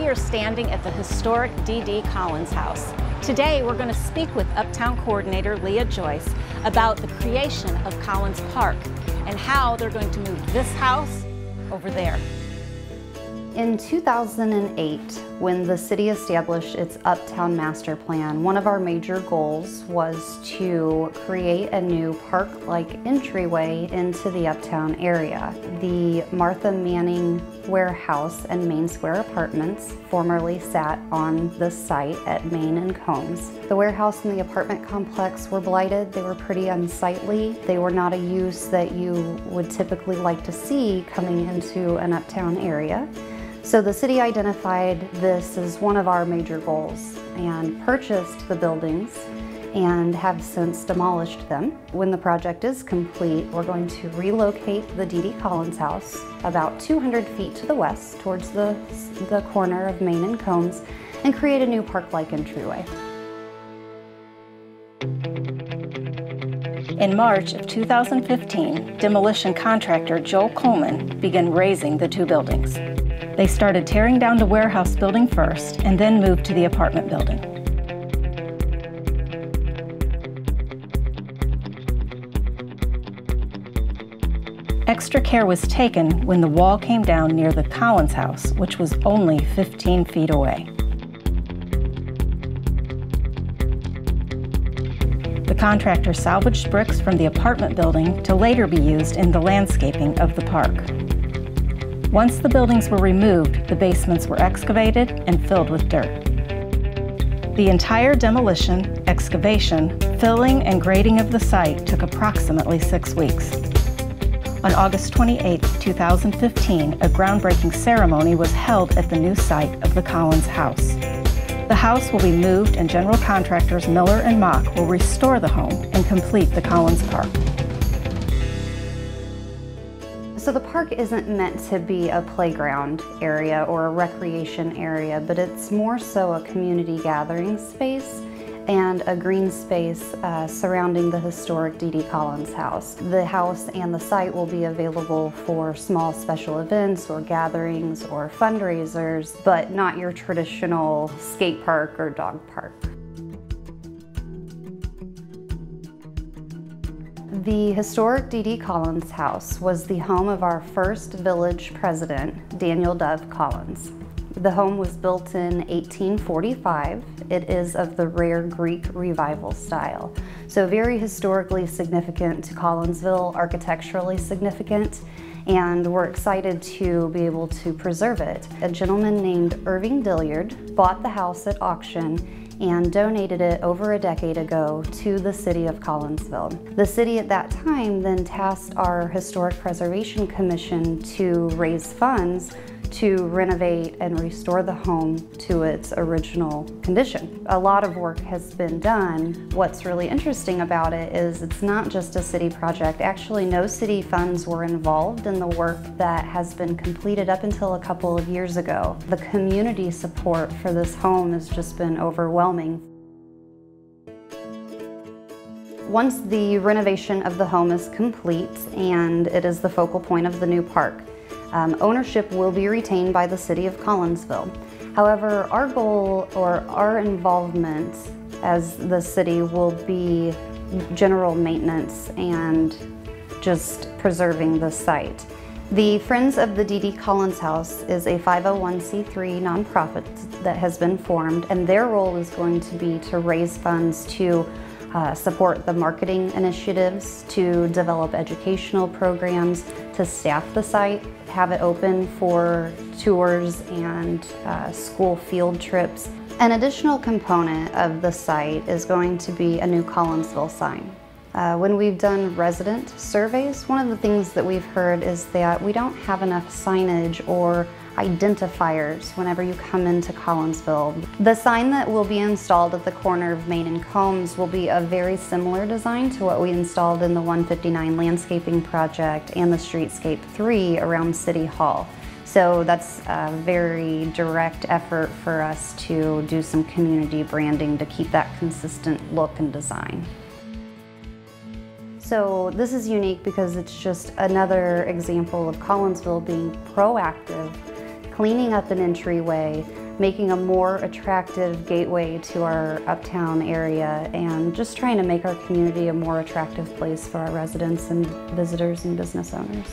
are standing at the historic D.D. Collins House. Today we're going to speak with Uptown Coordinator Leah Joyce about the creation of Collins Park and how they're going to move this house over there. In 2008, when the city established its Uptown Master Plan, one of our major goals was to create a new park-like entryway into the Uptown area. The Martha Manning Warehouse and Main Square Apartments formerly sat on this site at Main and Combs. The warehouse and the apartment complex were blighted. They were pretty unsightly. They were not a use that you would typically like to see coming into an Uptown area. So the city identified this as one of our major goals and purchased the buildings and have since demolished them. When the project is complete, we're going to relocate the D.D. Collins House about 200 feet to the west towards the corner of Main and Combs and create a new park-like entryway. In March of 2015, demolition contractor Joel Coleman began razing the two buildings. They started tearing down the warehouse building first and then moved to the apartment building. Extra care was taken when the wall came down near the Collins house, which was only 15 feet away. The contractor salvaged bricks from the apartment building to later be used in the landscaping of the park. Once the buildings were removed, the basements were excavated and filled with dirt. The entire demolition, excavation, filling, and grading of the site took approximately 6 weeks. On August 28, 2015, a groundbreaking ceremony was held at the new site of the Collins House. The house will be moved and general contractors Miller and Mock will restore the home and complete the Collins Park. So the park isn't meant to be a playground area or a recreation area, but it's more so a community gathering space and a green space surrounding the historic D.D. Collins House. The house and the site will be available for small special events or gatherings or fundraisers, but not your traditional skate park or dog park. The historic D.D. Collins House was the home of our first village president, Daniel Dove Collins. The home was built in 1845. It is of the rare Greek Revival style. So very historically significant to Collinsville, architecturally significant, and we're excited to be able to preserve it. A gentleman named Irving Dilliard bought the house at auction and donated it over a decade ago to the city of Collinsville. The city at that time then tasked our Historic Preservation Commission to raise funds to renovate and restore the home to its original condition. A lot of work has been done. What's really interesting about it is it's not just a city project. Actually, no city funds were involved in the work that has been completed up until a couple of years ago. The community support for this home has just been overwhelming. Once the renovation of the home is complete and it is the focal point of the new park, ownership will be retained by the city of Collinsville. However, our goal or our involvement as the city will be general maintenance and just preserving the site. The Friends of the D.D. Collins House is a 501c3 nonprofit that has been formed, and their role is going to be to raise funds to support the marketing initiatives, to develop educational programs, to staff the site, have it open for tours and school field trips. An additional component of the site is going to be a new Collinsville sign. When we've done resident surveys, one of the things that we've heard is that we don't have enough signage or identifiers whenever you come into Collinsville. The sign that will be installed at the corner of Main and Combs will be a very similar design to what we installed in the 159 landscaping project and the Streetscape 3 around City Hall. So that's a very direct effort for us to do some community branding to keep that consistent look and design. So this is unique because it's just another example of Collinsville being proactive, cleaning up an entryway, making a more attractive gateway to our uptown area and just trying to make our community a more attractive place for our residents and visitors and business owners.